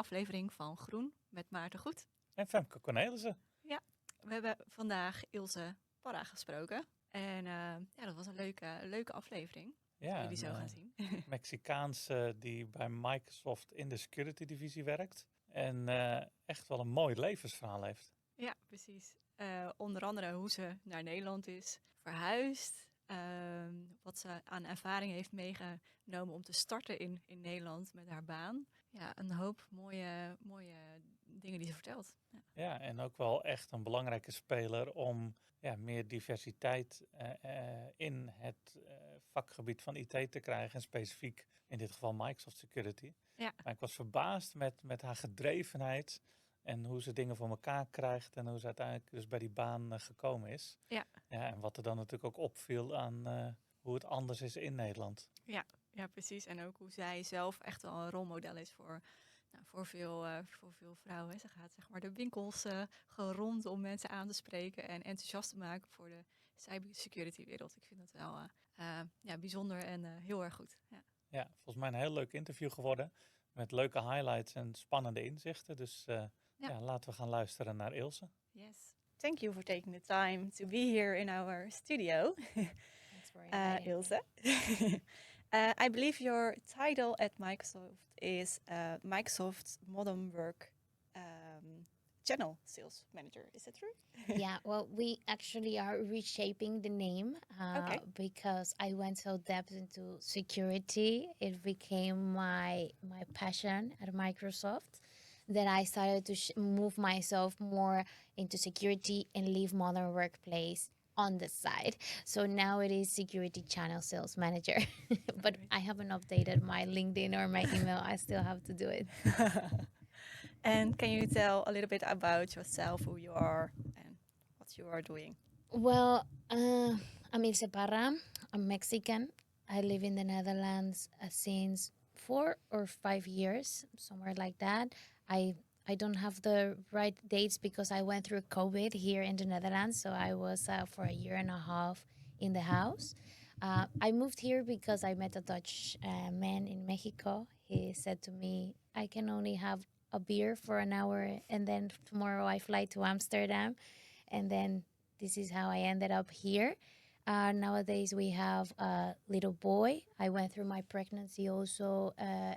aflevering van Groen met Maarten Goet. En Femke Cornelissen. Ja, we hebben vandaag Ilse Parra gesproken. En dat was een leuke aflevering. Ja, jullie zo gaan zien. Mexicaanse die bij Microsoft in de security divisie werkt. En echt wel een mooi levensverhaal heeft. Ja, precies. Onder andere hoe ze naar Nederland is verhuisd. Wat ze aan ervaring heeft meegenomen om te starten in Nederland met haar baan. Ja, een hoop mooie dingen die ze vertelt. Ja, en ook wel echt een belangrijke speler om meer diversiteit in het vakgebied van IT te krijgen. En specifiek in dit geval Microsoft Security. Ja. Maar ik was verbaasd met haar gedrevenheid en hoe ze dingen voor elkaar krijgt. En hoe ze uiteindelijk dus bij die baan gekomen is. Ja. Ja, en wat er dan natuurlijk ook opviel aan hoe het anders is in Nederland. Ja, precies. En ook hoe zij zelf echt wel een rolmodel is voor veel vrouwen. Ze gaat zeg maar de winkels gewoon rond om mensen aan te spreken en enthousiast te maken voor de cybersecurity wereld. Ik vind dat wel bijzonder en heel erg goed. Ja, volgens mij een heel leuk interview geworden. Met leuke highlights en spannende inzichten. Dus laten we gaan luisteren naar Ilse. Yes. Thank you for taking the time to be here in our studio. Thanks for inviting Ilse. I believe your title at Microsoft is Microsoft Modern Work Channel Sales Manager. Is that true? Yeah, well, we actually are reshaping the name because I went so depth into security. It became my passion at Microsoft that I started to move myself more into security and leave modern workplace on the side. So now it is security channel sales manager. But I haven't updated my LinkedIn or my email. I still have to do it. And can you tell a little bit about yourself, who you are and what you are doing? Well, I'm Ilse Parra. I'm Mexican. I live in the Netherlands since 4 or 5 years, somewhere like that. I don't have the right dates because I went through COVID here in the Netherlands. So I was for a year and a half in the house. I moved here because I met a Dutch man in Mexico. He said to me, I can only have a beer for an hour and then tomorrow I fly to Amsterdam. And then this is how I ended up here. Nowadays we have a little boy. I went through my pregnancy also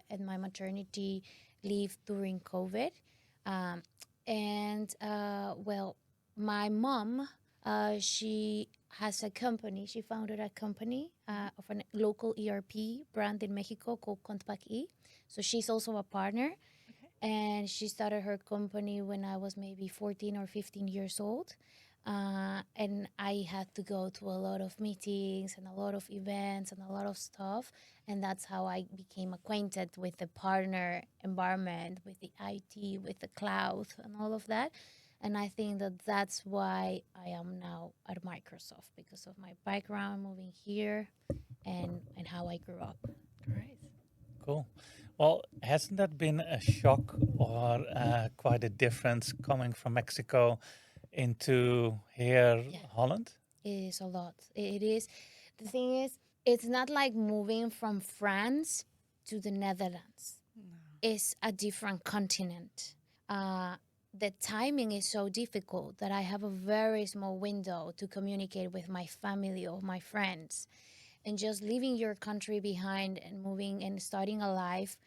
and my maternity leave during COVID. My mom, she has a company. She founded a company of a local ERP brand in Mexico called Contpac-E. So she's also a partner. And she started her company when I was maybe 14 or 15 years old. And I had to go to a lot of meetings and a lot of events and a lot of stuff. And that's how I became acquainted with the partner environment, with the IT, with the cloud and all of that. And I think that that's why I am now at Microsoft, because of my background moving here and how I grew up. Great. Cool. Well, hasn't that been a shock or quite a difference coming from Mexico into here, Holland? It is a lot. It is. The thing is, it's not like moving from France to the Netherlands. No. It's a different continent. The timing is so difficult that I have a very small window to communicate with my family or my friends. And just leaving your country behind and moving and starting a life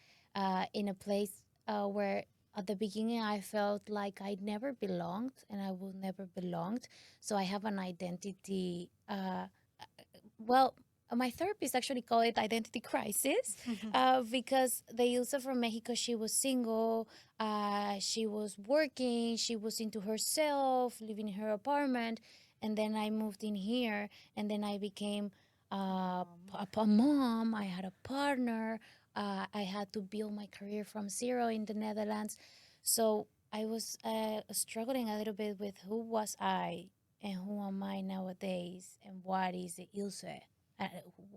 in a place where at the beginning I felt like I never belonged and I will never belonged. So I have an identity. My therapist actually called it identity crisis because the Ilse from Mexico, she was single, she was working, she was into herself, living in her apartment. And then I moved in here and then I became a mom. I had a partner. I had to build my career from zero in the Netherlands. So I was struggling a little bit with who was I and who am I nowadays and what is the Ilse?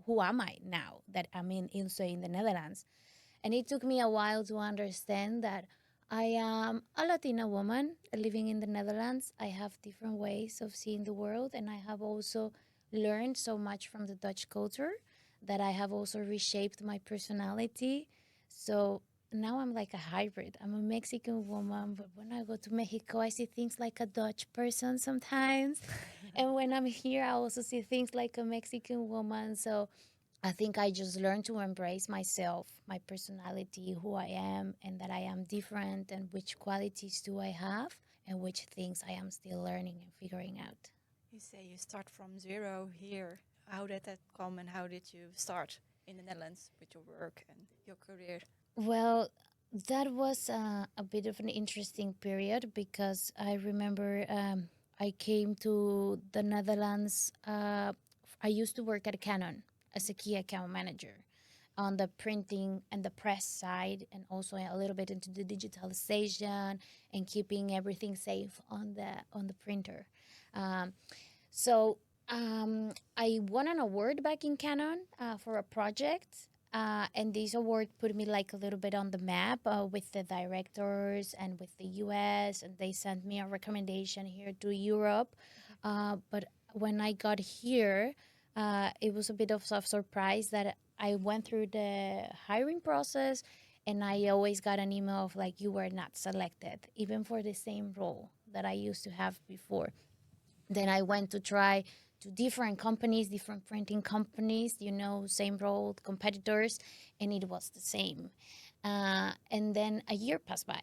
Who am I now that I'm in Ilse in the Netherlands? And it took me a while to understand that I am a Latina woman living in the Netherlands. I have different ways of seeing the world, and I have also learned so much from the Dutch culture that I have also reshaped my personality. So now I'm like a hybrid. I'm a Mexican woman, but when I go to Mexico, I see things like a Dutch person sometimes. And when I'm here, I also see things like a Mexican woman. So I think I just learned to embrace myself, my personality, who I am, and that I am different, and which qualities do I have, and which things I am still learning and figuring out. You say you start from zero here. How did that come and how did you start in the Netherlands with your work and your career? Well, that was a bit of an interesting period because I remember I came to the Netherlands. I used to work at Canon as a key account manager on the printing and the press side, and also a little bit into the digitalization and keeping everything safe on the printer. Um, so I won an award back in Canon for a project. And this award put me like a little bit on the map with the directors and with the US. And they sent me a recommendation here to Europe. But when I got here, it was a bit of a surprise that I went through the hiring process and I always got an email of like, you were not selected, even for the same role that I used to have before. Then I went to try to different companies, different printing companies, same role, competitors, and it was the same. And then a year passed by,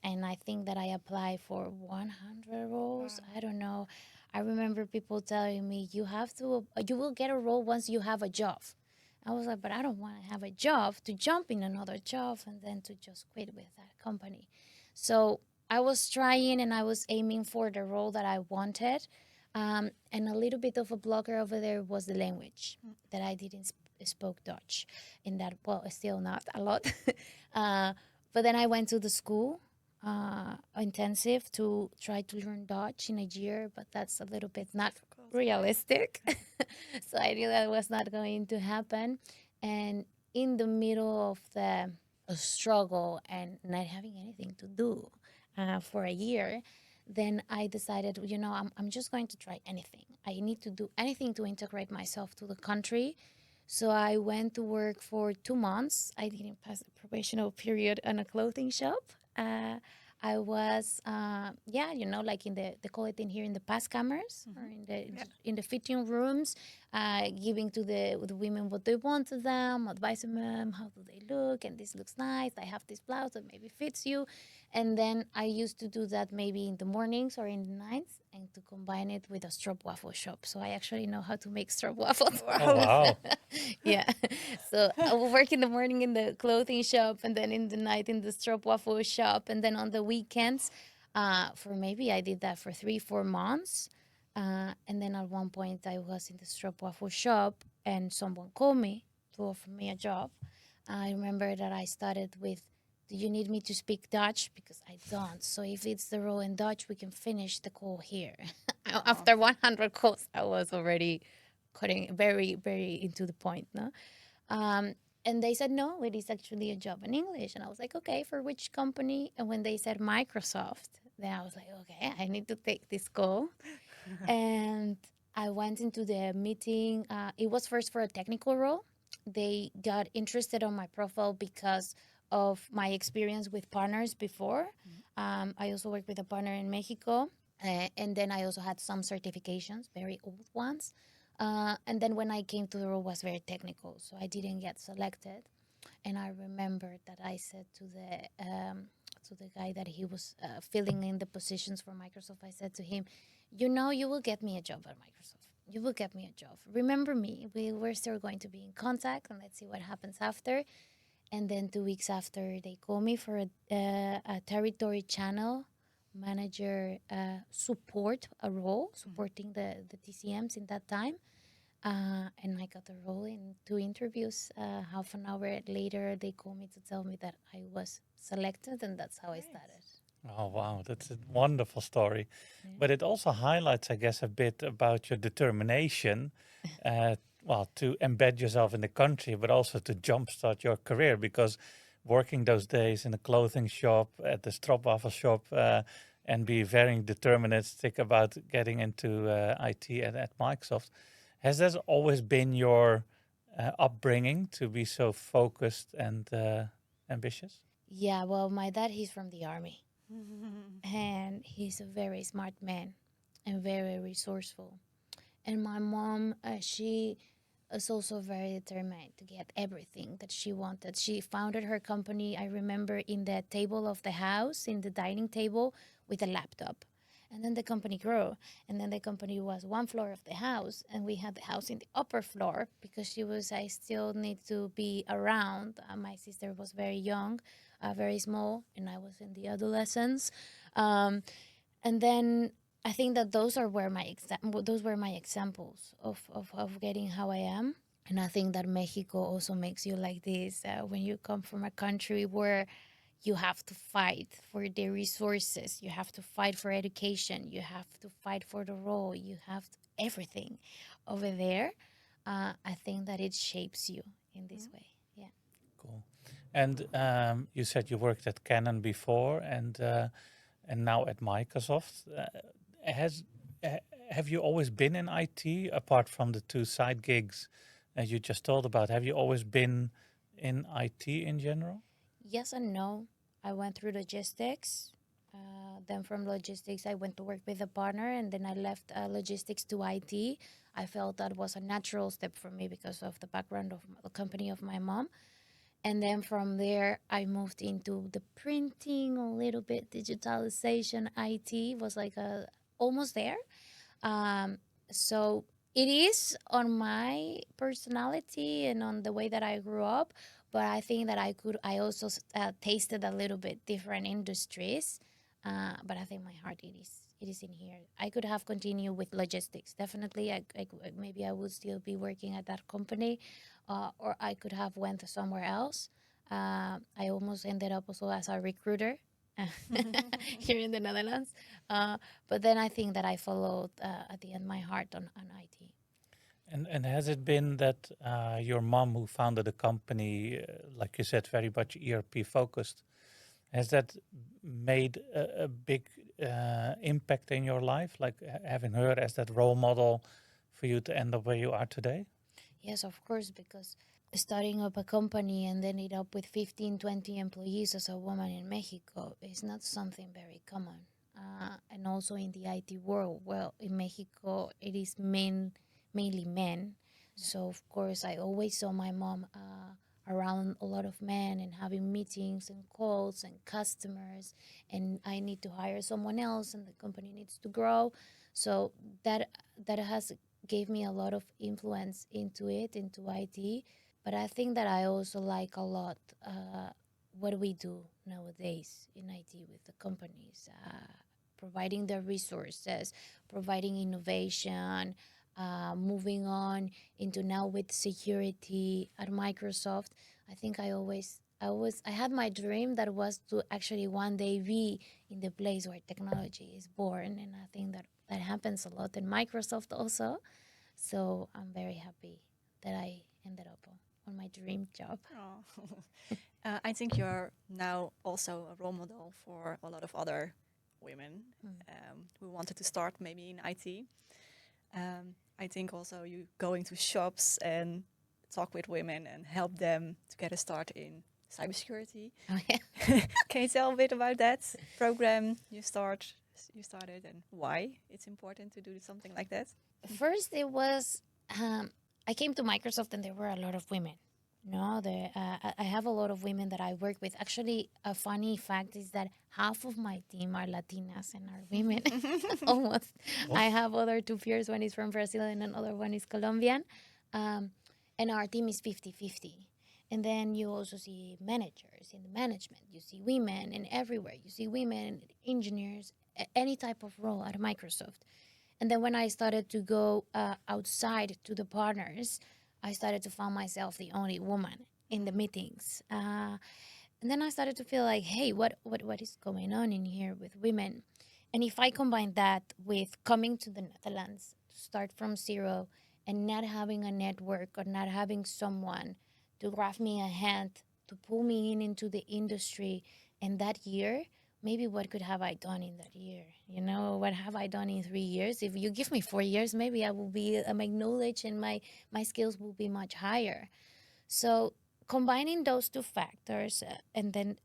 and I think that I applied for 100 roles. Wow. I don't know. I remember people telling me, you will get a role once you have a job. I was like, but I don't want to have a job to jump in another job and then to just quit with that company. So I was trying and I was aiming for the role that I wanted. And a little bit of a blocker over there was the language that I didn't spoke Dutch. In that, well, still not a lot. But then I went to the school intensive to try to learn Dutch in a year, but that's a little bit not Difficult. realistic. So I knew that was not going to happen. And in the middle of the struggle and not having anything to do for a year, then I decided, I'm just going to try anything. I need to do anything to integrate myself to the country. So I went to work for 2 months. I didn't pass the probational period on a clothing shop. I was, like they call it in here in the pass cameras or in the fitting rooms, giving to the women what they want to them, advising them how do they look, and this looks nice. I have this blouse that maybe fits you, and then I used to do that maybe in the mornings or in the nights, and to combine it with a stroopwafel shop. So I actually know how to make stroopwafels. Oh, wow. Yeah. So I would work in the morning in the clothing shop and then in the night in the stroopwafel shop. And then on the weekends, for maybe I did that for 3-4 months. And then at one point I was in the stroopwafel shop and someone called me to offer me a job. I remember that I started with, do you need me to speak Dutch? Because I don't. So if it's the role in Dutch, we can finish the call here. After 100 calls, I was already cutting very, very into the point. No? And they said, no, it is actually a job in English. And I was like, okay, for which company? And when they said Microsoft, then I was like, okay, I need to take this call. And I went into the meeting. It was first for a technical role. They got interested on my profile because of my experience with partners before. I also worked with a partner in Mexico. And then I also had some certifications, very old ones. And then when I came to the role, was very technical, so I didn't get selected. And I remember that I said to the guy that he was filling in the positions for Microsoft, I said to him, you will get me a job at Microsoft. You will get me a job. Remember me. We're still going to be in contact, and let's see what happens after. And then 2 weeks after, they call me for a territory channel manager support, a role, supporting the TCMs in that time. And I got the role in 2 interviews. Half an hour later, they called me to tell me that I was selected, and that's how I started. Oh, wow. That's a wonderful story. Yeah. But it also highlights, I guess, a bit about your determination, to embed yourself in the country, but also to jumpstart your career, because working those days in a clothing shop, at the stroopwafel shop, and be very deterministic about getting into IT at Microsoft. Has that always been your upbringing to be so focused and ambitious? Yeah, well, my dad, he's from the army, and he's a very smart man and very resourceful. And my mom, she is also very determined to get everything that she wanted. She founded her company, I remember, in the table of the house, in the dining table, with a laptop. And then the company grew. And then the company was one floor of the house. And we had the house in the upper floor because she was, I still need to be around. My sister was very young, very small, and I was in the adolescence. Um, and then I think that those were my examples of getting how I am. And I think that Mexico also makes you like this when you come from a country where you have to fight for the resources, you have to fight for education, you have to fight for the role, you have everything over there. I think that it shapes you in this way. Yeah. Cool. And you said you worked at Canon before, and now at Microsoft. Has have you always been in IT apart from the two side gigs you just told about? Have you always been in IT in general? Yes and no. I went through logistics. Then from logistics, I went to work with a partner, and then I left logistics to IT. I felt that was a natural step for me because of the background of the company of my mom. And then from there, I moved into the printing, a little bit digitalization. IT was like almost there. Um, so it is on my personality and on the way that I grew up, but I think that I also tasted a little bit different industries. But I think my heart, it is in here. I could have continued with logistics. Definitely, maybe I would still be working at that company, or I could have went somewhere else. I almost ended up also as a recruiter here in the Netherlands. But then I think that I followed at the end my heart on IT. And has it been that your mom, who founded the company, like you said, very much ERP focused, has that made a big impact in your life? Like having her as that role model for you to end up where you are today? Yes, of course, because starting up a company and then it up with 15, 20 employees as a woman in Mexico is not something very common. And also in the IT world, well, in Mexico, it is mainly men. So, of course, I always saw my mom around a lot of men and having meetings and calls and customers. And I need to hire someone else and the company needs to grow. So that has gave me a lot of influence into IT. But I think that I also like a lot what we do nowadays in IT with the companies, providing the resources, providing innovation, moving on into now with security at Microsoft. I think I had my dream that was to actually one day be in the place where technology is born, and I think that happens a lot in Microsoft also. So I'm very happy that I ended up on my dream job. Oh. I think you're now also a role model for a lot of other women who wanted to start maybe in IT. I think also you going to shops and talk with women and help them to get a start in cybersecurity. Oh, yeah. Can you tell a bit about that program you started and why it's important to do something like that? First, it was I came to Microsoft and there were a lot of women. No, I have a lot of women that I work with. Actually, a funny fact is that half of my team are Latinas and are women. Almost. Oh. I have other two peers. One is from Brazil and another one is Colombian. And our team is 50-50. And then you also see managers in the management. You see women and everywhere. You see women, engineers, any type of role at Microsoft. And then when I started to go outside to the partners, I started to find myself the only woman in the meetings. And then I started to feel like, hey, what is going on in here with women? And if I combine that with coming to the Netherlands to start from zero and not having a network or not having someone to grab me a hand, to pull me into the industry, and that year, maybe what could have I done in that year? You know, what have I done in 3 years? If you give me 4 years, maybe I will be, my knowledge and my skills will be much higher. So combining those two factors and then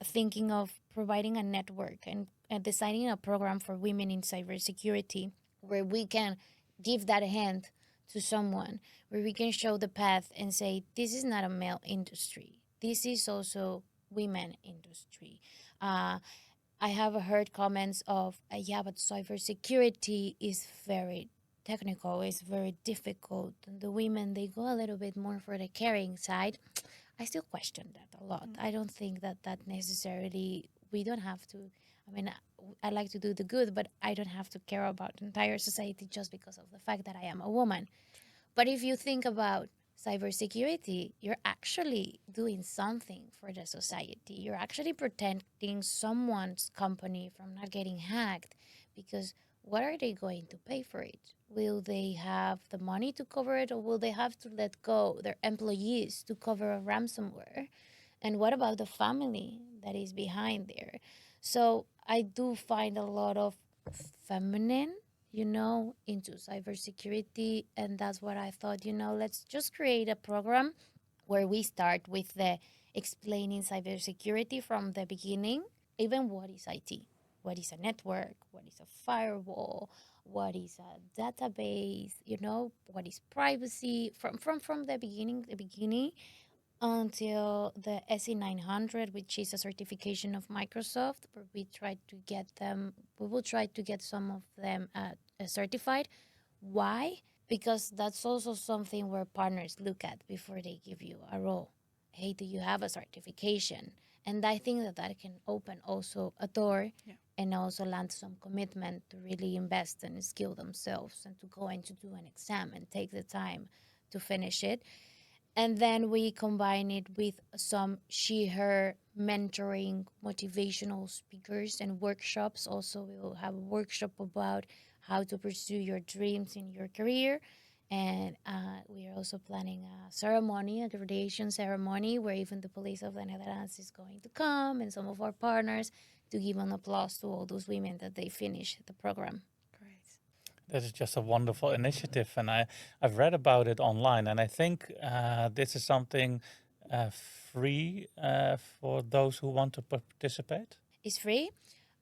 thinking of providing a network and designing a program for women in cybersecurity where we can give that hand to someone, where we can show the path and say, this is not a male industry. This is also women industry. I have heard comments of, yeah, but cybersecurity is very technical, it's very difficult. And the women, they go a little bit more for the caring side. I still question that a lot. I don't think that necessarily, we don't have to, I mean, I like to do the good, but I don't have to care about the entire society just because of the fact that I am a woman. But if you think about cybersecurity, you're actually doing something for the society. You're actually protecting someone's company from not getting hacked, because what are they going to pay for it? Will they have the money to cover it, or will they have to let go their employees to cover a ransomware? And what about the family that is behind there? So I do find a lot of feminine, into cybersecurity. And that's what I thought, let's just create a program where we start with the explaining cybersecurity from the beginning, even what is IT, what is a network, what is a firewall, what is a database, what is privacy, from the beginning until the SE900, which is a certification of Microsoft, where we will try to get some of them certified. Why? Because that's also something where partners look at before they give you a role. Hey, do you have a certification? And I think that can open also a door, and also land some commitment to really invest and skill themselves and to go and to do an exam and take the time to finish it. And then we combine it with some she-her mentoring, motivational speakers and workshops. Also, we will have a workshop about how to pursue your dreams in your career. And we are also planning a ceremony, a graduation ceremony, where even the police of the Netherlands is going to come, and some of our partners, to give an applause to all those women that they finish the program. That is just a wonderful initiative, and I've read about it online, and I think this is something free for those who want to participate. Is free.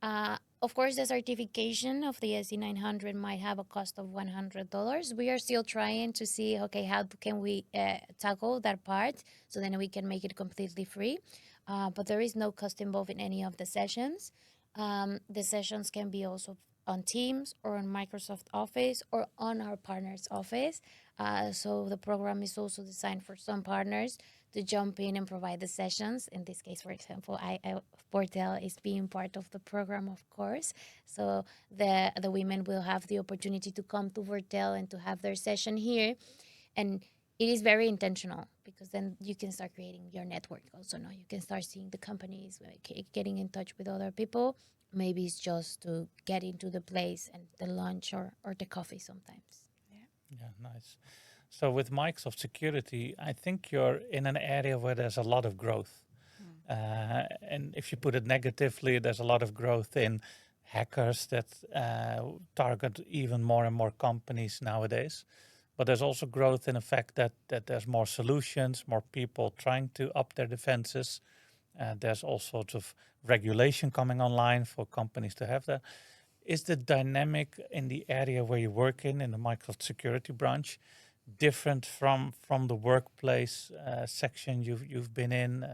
Of course, the certification of the SE900 might have a cost of $100. We are still trying to see, okay, how can we tackle that part so then we can make it completely free. But there is no cost involved in any of the sessions. The sessions can be also on Teams or on Microsoft Office or on our partner's office. So the program is also designed for some partners to jump in and provide the sessions. In this case, for example, Portel is being part of the program, of course. So the women will have the opportunity to come to Portel and to have their session here. And it is very intentional, because then you can start creating your network also. No, you can start seeing the companies, getting in touch with other people. Maybe it's just to get into the place and the lunch or the coffee sometimes. Yeah, nice. So with Microsoft Security, I think you're in an area where there's a lot of growth. And if you put it negatively, there's a lot of growth in hackers that target even more and more companies nowadays. But there's also growth in the fact that there's more solutions, more people trying to up their defenses. There's all sorts of regulation coming online for companies to have that. Is the dynamic in the area where you work in the Microsoft Security branch, different from the workplace section you've been in,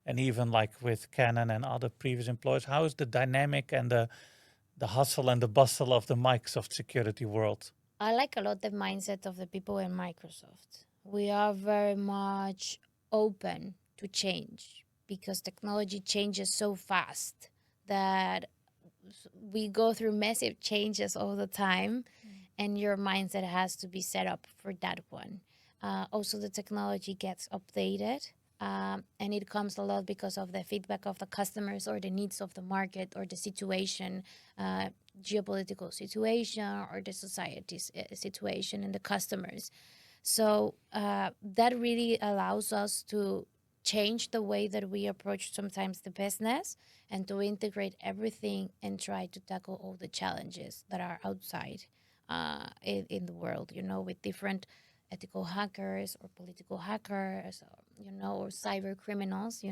and even like with Canon and other previous employers? How is the dynamic and the hustle and the bustle of the Microsoft Security world? I like a lot the mindset of the people in Microsoft. We are very much open to change, because technology changes so fast that we go through massive changes all the time, and your mindset has to be set up for that one. Also, the technology gets updated, and it comes a lot because of the feedback of the customers or the needs of the market or the situation, geopolitical situation or the society's situation and the customers. So that really allows us to change the way that we approach sometimes the business, and to integrate everything and try to tackle all the challenges that are outside in the world, with different ethical hackers or political hackers, or cyber criminals,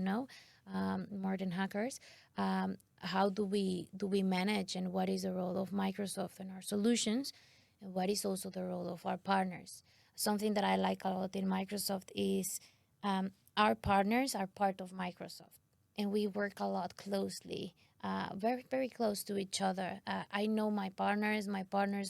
more than hackers. How do we manage, and what is the role of Microsoft and our solutions, and what is also the role of our partners? Something that I like a lot in Microsoft is our partners are part of Microsoft, and we work a lot closely, very, very close to each other. I know my partners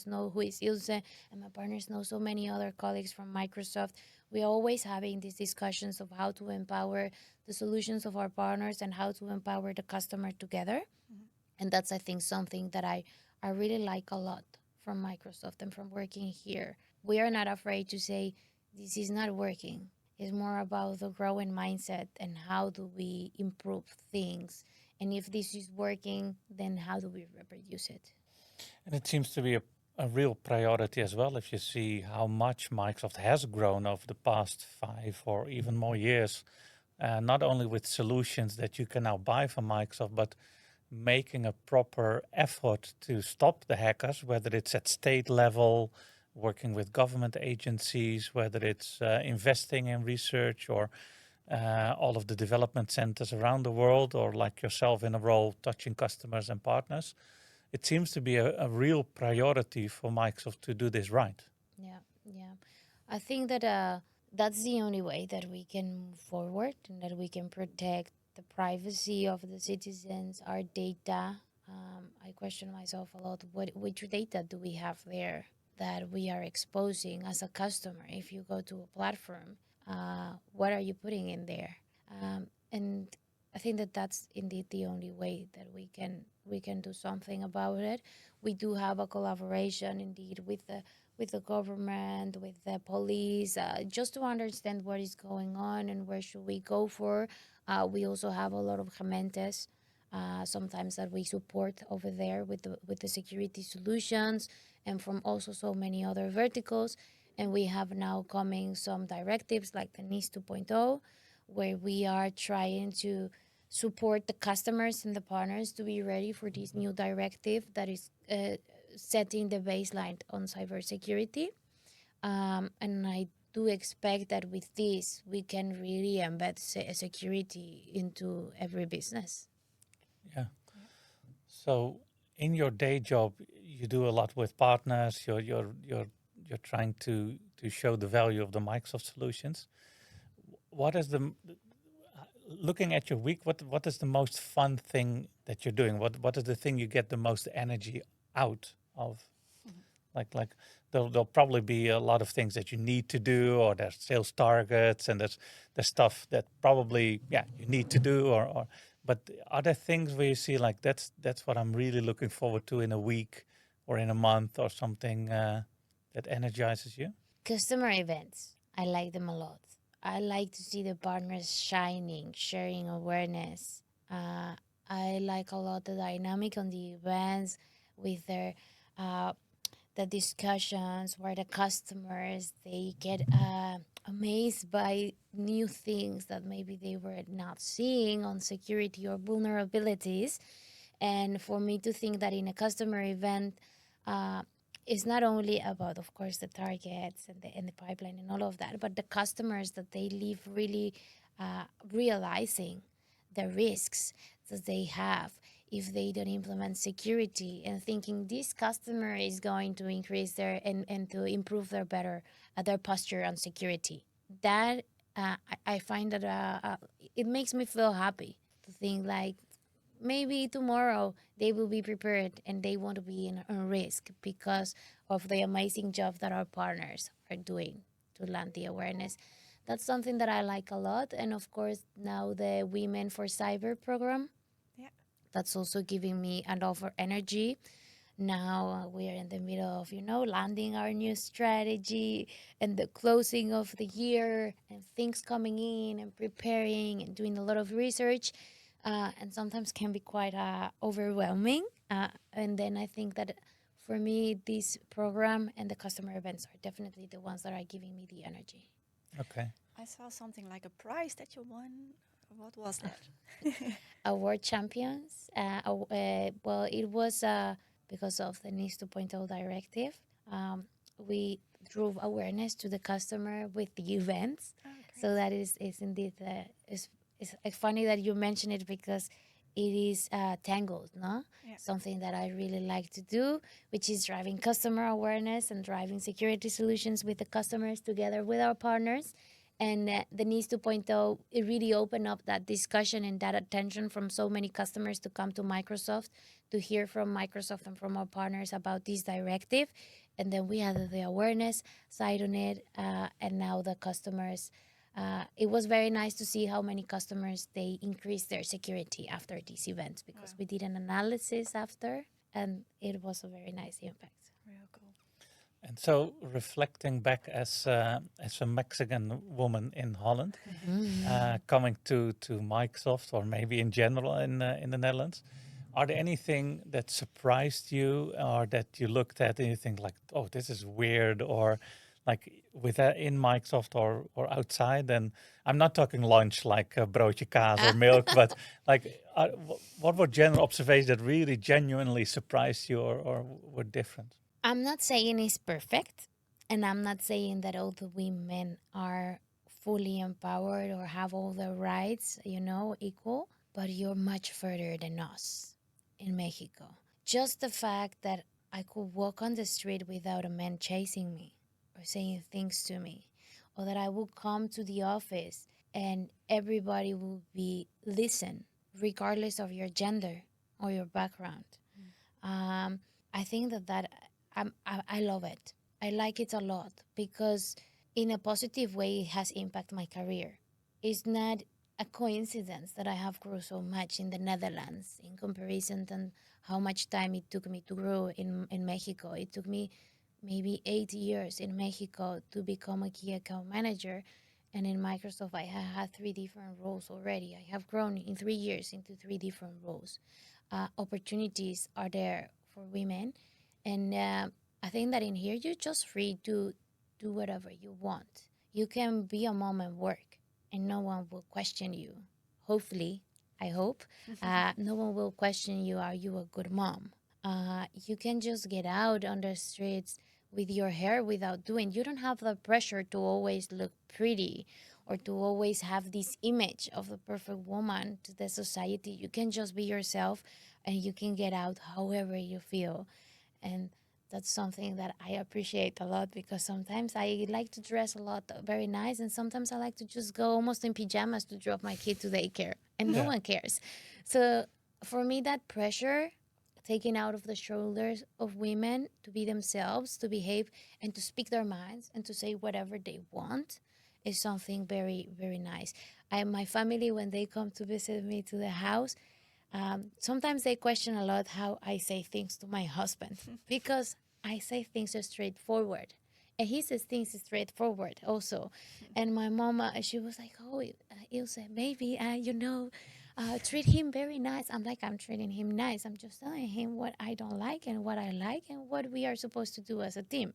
know who is Ilse, and my partners know so many other colleagues from Microsoft. We're always having these discussions of how to empower the solutions of our partners and how to empower the customer together. Mhm. And that's, I think, something that I really like a lot from Microsoft and from working here. We are not afraid to say this is not working. It's more about the growing mindset and how do we improve things. And if this is working, then how do we reproduce it? And it seems to be a real priority as well if you see how much Microsoft has grown over the past 5 or even more years. Not only with solutions that you can now buy from Microsoft, but making a proper effort to stop the hackers, whether it's at state level, working with government agencies, whether it's investing in research or all of the development centers around the world, or like yourself in a role touching customers and partners. It seems to be a real priority for Microsoft to do this right. Yeah, yeah. I think that that's the only way that we can move forward and that we can protect the privacy of the citizens, our data. I question myself a lot, which data do we have there that we are exposing as a customer? If you go to a platform, what are you putting in there? And I think that that's indeed the only way that we can do something about it. We do have a collaboration indeed with the government, with the police, just to understand what is going on and where should we go for. We also have a lot of gementes, sometimes that we support over there with the security solutions, and from also so many other verticals. And we have now coming some directives like the NIS 2.0, where we are trying to support the customers and the partners to be ready for this new directive that is setting the baseline on cybersecurity. And I do expect that with this, we can really embed security into every business. Yeah. So in your day job, you do a lot with partners. You're trying to show the value of the Microsoft solutions. What is looking at your week? What is the most fun thing that you're doing? What is the thing you get the most energy out of? Like there'll probably be a lot of things that you need to do, or there's sales targets, and there's stuff that probably you need to do, or but are there things where you see like that's what I'm really looking forward to in a week or in a month or something that energizes you? Customer events, I like them a lot. I like to see the partners shining, sharing awareness. I like a lot the dynamic on the events with their the discussions where the customers they get amazed by new things that maybe they were not seeing on security or vulnerabilities. And for me to think that in a customer event, it's not only about, of course, the targets and the pipeline and all of that, but the customers that they leave really realizing the risks that they have if they don't implement security, and thinking this customer is going to increase their and to improve their posture on security. That I find that it makes me feel happy to think like maybe tomorrow they will be prepared and they won't be in risk because of the amazing job that our partners are doing to land the awareness. That's something that I like a lot. And of course, now the Women for Cyber program, Yeah. that's also giving me a lot of energy. Now we are in the middle of, landing our new strategy and the closing of the year and things coming in and preparing and doing a lot of research. And sometimes can be quite overwhelming. And then I think that for me, this program and the customer events are definitely the ones that are giving me the energy. Okay. I saw something like a prize that you won. What was that? Award champions. Well, it was because of the NIS 2.0 directive. We drove awareness to the customer with the events. Oh, So that is indeed is it's funny that you mention it because it is tangled, no? Yeah. Something that I really like to do, which is driving customer awareness and driving security solutions with the customers together with our partners. And the needs to point out, it really opened up that discussion and that attention from so many customers to come to Microsoft to hear from Microsoft and from our partners about this directive. And then we had the awareness side on it, and now the customers. It was very nice to see how many customers they increased their security after these events because we did an analysis after, and it was a very nice impact. Real cool. And so, reflecting back as a Mexican woman in Holland, coming to Microsoft or maybe in general in the Netherlands, are there anything that surprised you or that you looked at and you think like, oh, this is weird, or like with in Microsoft or outside? And I'm not talking lunch like broodje kaas or milk, but like what were general observations that really genuinely surprised you or were different? I'm not saying it's perfect, and I'm not saying that all the women are fully empowered or have all the rights, equal, but you're much further than us in Mexico. Just the fact that I could walk on the street without a man chasing me or saying things to me, or that I would come to the office and everybody will be listen, regardless of your gender or your background. I think that I love it. I like it a lot because in a positive way, it has impacted my career. It's not a coincidence that I have grown so much in the Netherlands in comparison to how much time it took me to grow in Mexico. It took me maybe 8 years in Mexico to become a key account manager. And in Microsoft, I have had 3 different roles already. I have grown in 3 years into 3 different roles. Opportunities are there for women. And I think that in here, you're just free to do whatever you want. You can be a mom and work, and no one will question you. Hopefully, I hope, no one will question you, are you a good mom? You can just get out on the streets with your hair without doing. You don't have the pressure to always look pretty or to always have this image of the perfect woman to the society. You can just be yourself and you can get out however you feel. And that's something that I appreciate a lot because sometimes I like to dress a lot very nice, and sometimes I like to just go almost in pajamas to drop my kid to daycare, and no one cares. So for me, that pressure taken out of the shoulders of women to be themselves, to behave, and to speak their minds and to say whatever they want is something very, very nice. My family, when they come to visit me to the house, sometimes they question a lot how I say things to my husband because I say things straightforward. And he says things straightforward also. And my mama, she was like, oh, Ilse, maybe, treat him very nice. I'm like, I'm treating him nice. I'm just telling him what I don't like and what I like and what we are supposed to do as a team.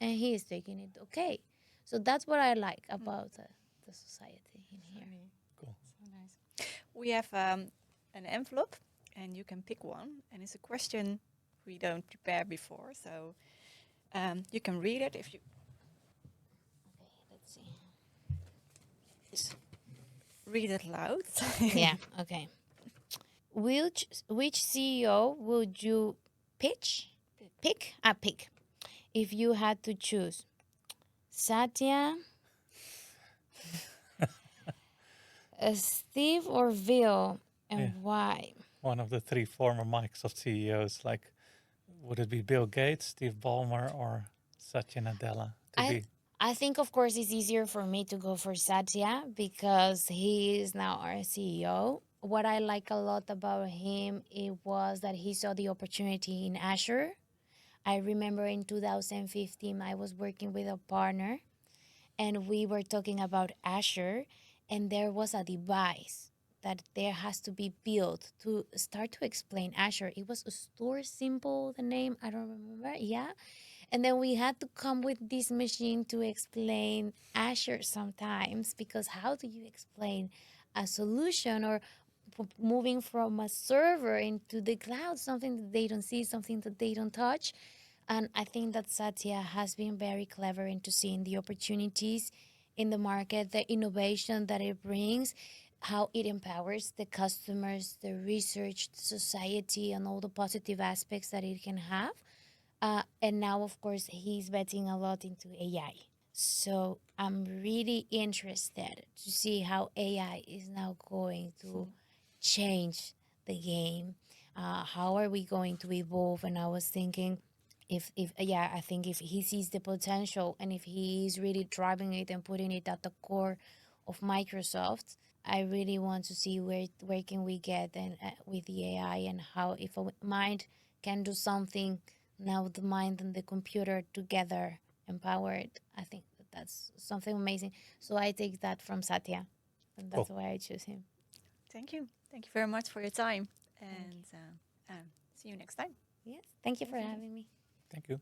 And he is taking it okay. So that's what I like about the society in here. Cool. So nice. We have an envelope, and you can pick one. And it's a question we don't prepare before, so you can read it if you. Okay, let's see. Just read it loud. Yeah. Okay. Which CEO would you pick if you had to choose? Satya, Steve, or Bill, and why? One of the 3 former Microsoft CEOs, like, would it be Bill Gates, Steve Ballmer, or Satya Nadella I think, of course, it's easier for me to go for Satya because he is now our CEO. What I like a lot about him, it was that he saw the opportunity in Azure. I remember in 2015, I was working with a partner and we were talking about Azure, and there was a device that there has to be built to start to explain Azure. It was a store symbol, the name, I don't remember. Yeah. And then we had to come with this machine to explain Azure sometimes, because how do you explain a solution or moving from a server into the cloud, something that they don't see, something that they don't touch? And I think that Satya has been very clever into seeing the opportunities in the market, the innovation that it brings, how it empowers the customers, the research, the society, and all the positive aspects that it can have. And now, of course, he's betting a lot into AI. So I'm really interested to see how AI is now going to change the game. How are we going to evolve? And I was thinking, I think if he sees the potential and if he is really driving it and putting it at the core of Microsoft, I really want to see where can we get and with the AI, and how if a mind can do something, now the mind and the computer together empowered. I think that's something amazing. So I take that from Satya, and that's Cool. why I choose him. Thank you. Thank you very much for your time. And see you next time. Yes, thank you for having me. Thank you.